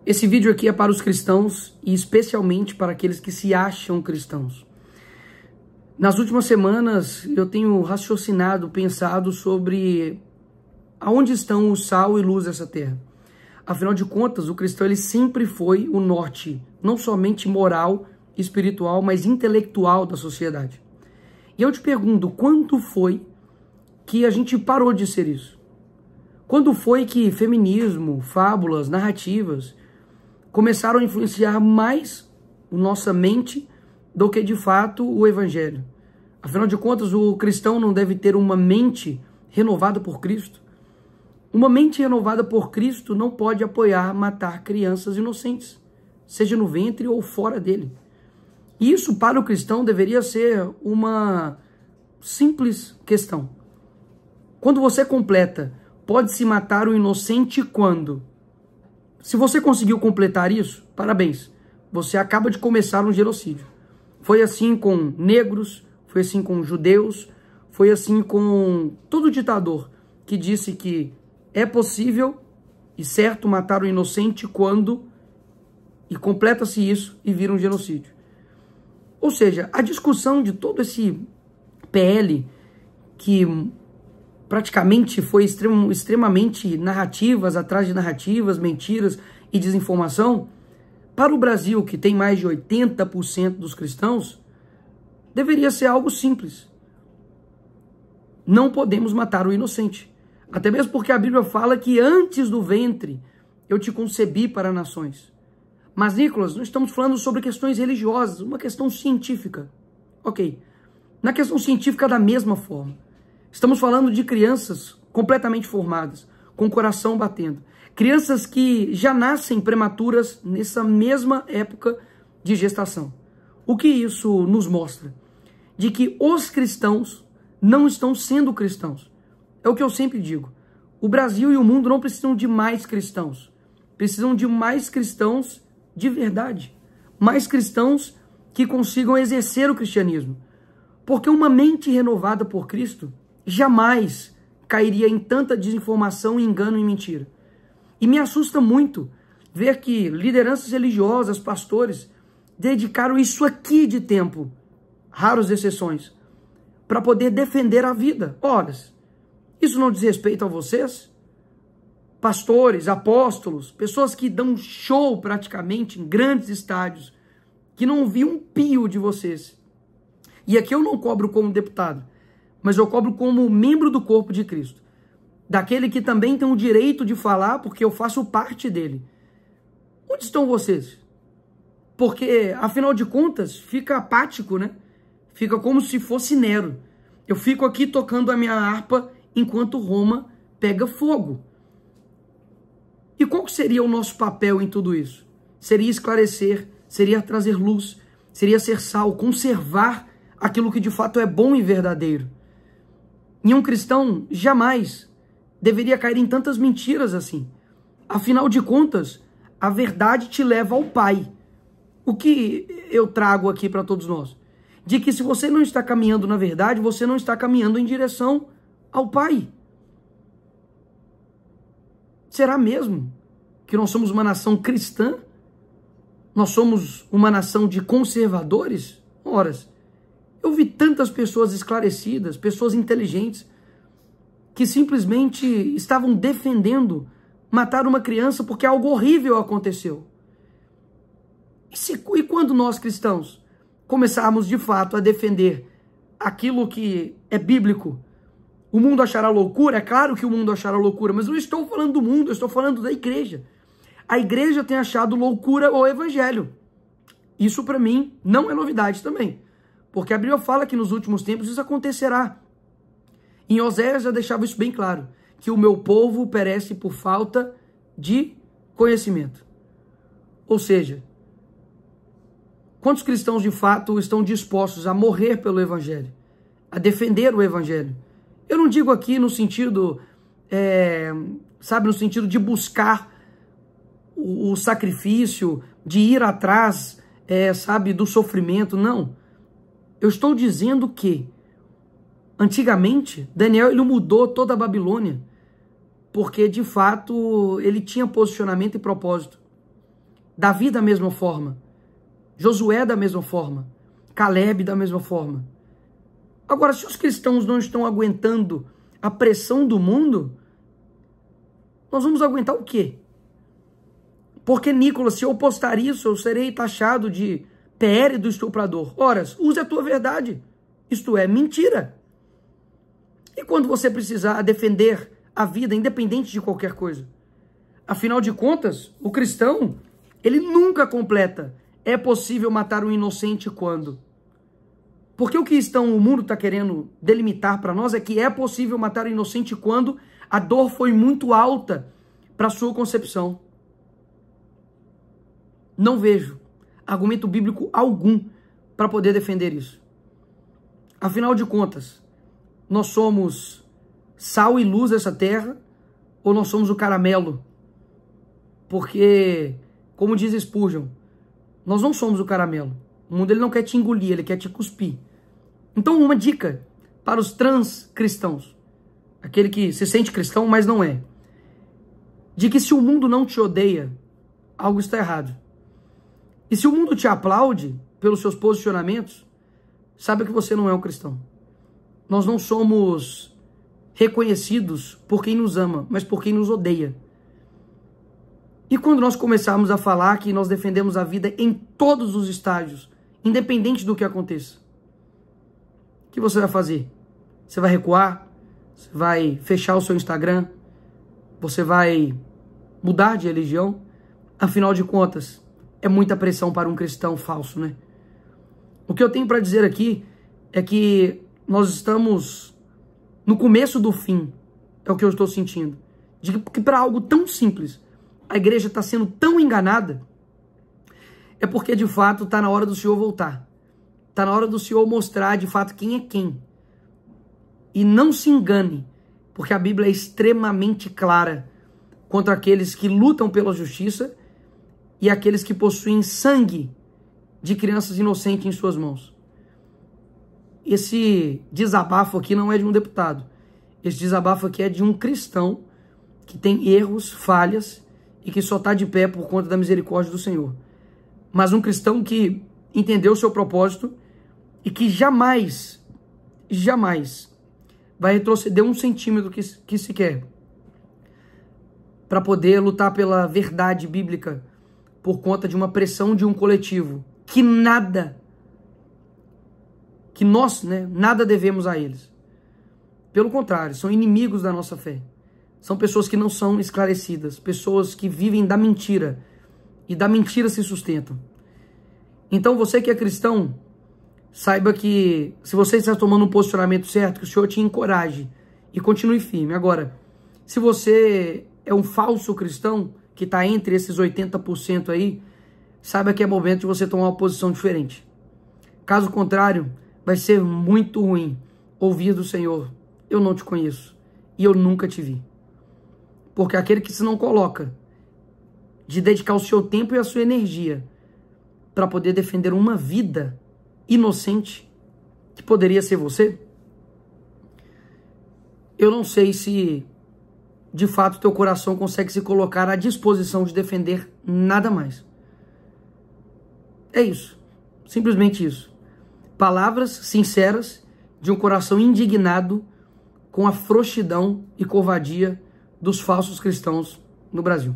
Esse vídeo aqui é para os cristãos e especialmente para aqueles que se acham cristãos. Nas últimas semanas eu tenho raciocinado, pensado sobre aonde estão o sal e luz dessa terra. Afinal de contas, o cristão ele sempre foi o norte, não somente moral, espiritual, mas intelectual da sociedade. E eu te pergunto, quando foi que a gente parou de ser isso? Quando foi que feminismo, fábulas, narrativas começaram a influenciar mais a nossa mente do que, de fato, o evangelho? Afinal de contas, o cristão não deve ter uma mente renovada por Cristo? Uma mente renovada por Cristo não pode apoiar matar crianças inocentes, seja no ventre ou fora dele. E isso, para o cristão, deveria ser uma simples questão. Quando você completa, pode-se matar o inocente quando? Se você conseguiu completar isso, parabéns. Você acaba de começar um genocídio. Foi assim com negros, foi assim com judeus, foi assim com todo ditador que disse que é possível e certo matar o inocente quando, e completa-se isso e vira um genocídio. Ou seja, a discussão de todo esse PL que praticamente foi extremamente narrativas atrás de narrativas, mentiras e desinformação, para o Brasil, que tem mais de 80% dos cristãos, deveria ser algo simples. Não podemos matar o inocente. Até mesmo porque a Bíblia fala que antes do ventre eu te concebi para nações. Mas, Nicolas, nós estamos falando sobre questões religiosas, uma questão científica. Ok. Na questão científica, da mesma forma. Estamos falando de crianças completamente formadas, com o coração batendo. Crianças que já nascem prematuras nessa mesma época de gestação. O que isso nos mostra? De que os cristãos não estão sendo cristãos. É o que eu sempre digo. O Brasil e o mundo não precisam de mais cristãos. Precisam de mais cristãos de verdade. Mais cristãos que consigam exercer o cristianismo. Porque uma mente renovada por Cristo jamais cairia em tanta desinformação, engano e mentira. E me assusta muito ver que lideranças religiosas, pastores, dedicaram isso aqui de tempo, raras exceções, para poder defender a vida. Ora, isso não diz respeito a vocês? Pastores, apóstolos, pessoas que dão show praticamente em grandes estádios, que não vi um pio de vocês. E aqui eu não cobro como deputado, mas eu cobro como membro do corpo de Cristo. Daquele que também tem o direito de falar, porque eu faço parte dele. Onde estão vocês? Porque, afinal de contas, fica apático, né? Fica como se fosse Nero. Eu fico aqui tocando a minha harpa enquanto Roma pega fogo. E qual seria o nosso papel em tudo isso? Seria esclarecer, seria trazer luz, seria ser sal, conservar aquilo que de fato é bom e verdadeiro. E um cristão jamais deveria cair em tantas mentiras assim. Afinal de contas, a verdade te leva ao Pai. O que eu trago aqui para todos nós? De que se você não está caminhando na verdade, você não está caminhando em direção ao Pai. Será mesmo que nós somos uma nação cristã? Nós somos uma nação de conservadores? Ora, eu vi tantas pessoas esclarecidas, pessoas inteligentes, que simplesmente estavam defendendo matar uma criança porque algo horrível aconteceu. E quando nós cristãos começarmos de fato a defender aquilo que é bíblico, o mundo achará loucura? É claro que o mundo achará loucura, mas eu não estou falando do mundo, eu estou falando da igreja. A igreja tem achado loucura o evangelho. Isso para mim não é novidade também. Porque a Bíblia fala que nos últimos tempos isso acontecerá. Em Oséias já deixava isso bem claro, que o meu povo perece por falta de conhecimento. Ou seja, quantos cristãos de fato estão dispostos a morrer pelo evangelho, a defender o evangelho? Eu não digo aqui no sentido, no sentido de buscar o sacrifício, de ir atrás, do sofrimento, não. Eu estou dizendo que, antigamente, Daniel ele mudou toda a Babilônia, porque, de fato, ele tinha posicionamento e propósito. Davi da mesma forma, Josué da mesma forma, Caleb da mesma forma. Agora, se os cristãos não estão aguentando a pressão do mundo, nós vamos aguentar o quê? Porque, Nicolas, se eu postar isso, eu serei taxado de PR do estuprador. Ora, use a tua verdade. Isto é mentira. E quando você precisar defender a vida, independente de qualquer coisa? Afinal de contas, o cristão, ele nunca completa. É possível matar um inocente quando? Porque o que o mundo está querendo delimitar para nós é que é possível matar um inocente quando a dor foi muito alta para sua concepção. Não vejo argumento bíblico algum para poder defender isso. Afinal de contas, nós somos sal e luz dessa terra ou nós somos o caramelo? Porque, como diz Spurgeon, nós não somos o caramelo. O mundo ele não quer te engolir, ele quer te cuspir. Então, uma dica para os trans-cristãos, aquele que se sente cristão, mas não é, de que se o mundo não te odeia, algo está errado. E se o mundo te aplaude pelos seus posicionamentos, saiba que você não é um cristão. Nós não somos reconhecidos por quem nos ama, mas por quem nos odeia. E quando nós começarmos a falar que nós defendemos a vida em todos os estágios, independente do que aconteça, o que você vai fazer? Você vai recuar? Você vai fechar o seu Instagram? Você vai mudar de religião? Afinal de contas, é muita pressão para um cristão falso, né? O que eu tenho para dizer aqui é que nós estamos no começo do fim, é o que eu estou sentindo. De que para algo tão simples, a igreja está sendo tão enganada, é porque de fato está na hora do Senhor voltar. Está na hora do Senhor mostrar de fato quem é quem. E não se engane, porque a Bíblia é extremamente clara contra aqueles que lutam pela justiça e aqueles que possuem sangue de crianças inocentes em suas mãos. Esse desabafo aqui não é de um deputado. Esse desabafo aqui é de um cristão que tem erros, falhas e que só está de pé por conta da misericórdia do Senhor. Mas um cristão que entendeu o seu propósito e que jamais vai retroceder um centímetro que se quer para poder lutar pela verdade bíblica por conta de uma pressão de um coletivo que nós nada devemos a eles. Pelo contrário, são inimigos da nossa fé. São pessoas que não são esclarecidas, pessoas que vivem da mentira e da mentira se sustentam. Então você que é cristão, saiba que se você está tomando um posicionamento certo, que o Senhor te encoraje e continue firme. Agora, se você é um falso cristão, que está entre esses 80% aí, saiba que é momento de você tomar uma posição diferente. Caso contrário, vai ser muito ruim ouvir do Senhor: eu não te conheço e eu nunca te vi. Porque aquele que se não coloca de dedicar o seu tempo e a sua energia para poder defender uma vida inocente, que poderia ser você, eu não sei se de fato teu coração consegue se colocar à disposição de defender nada mais. É isso, simplesmente isso. Palavras sinceras de um coração indignado com a frouxidão e covardia dos falsos cristãos no Brasil.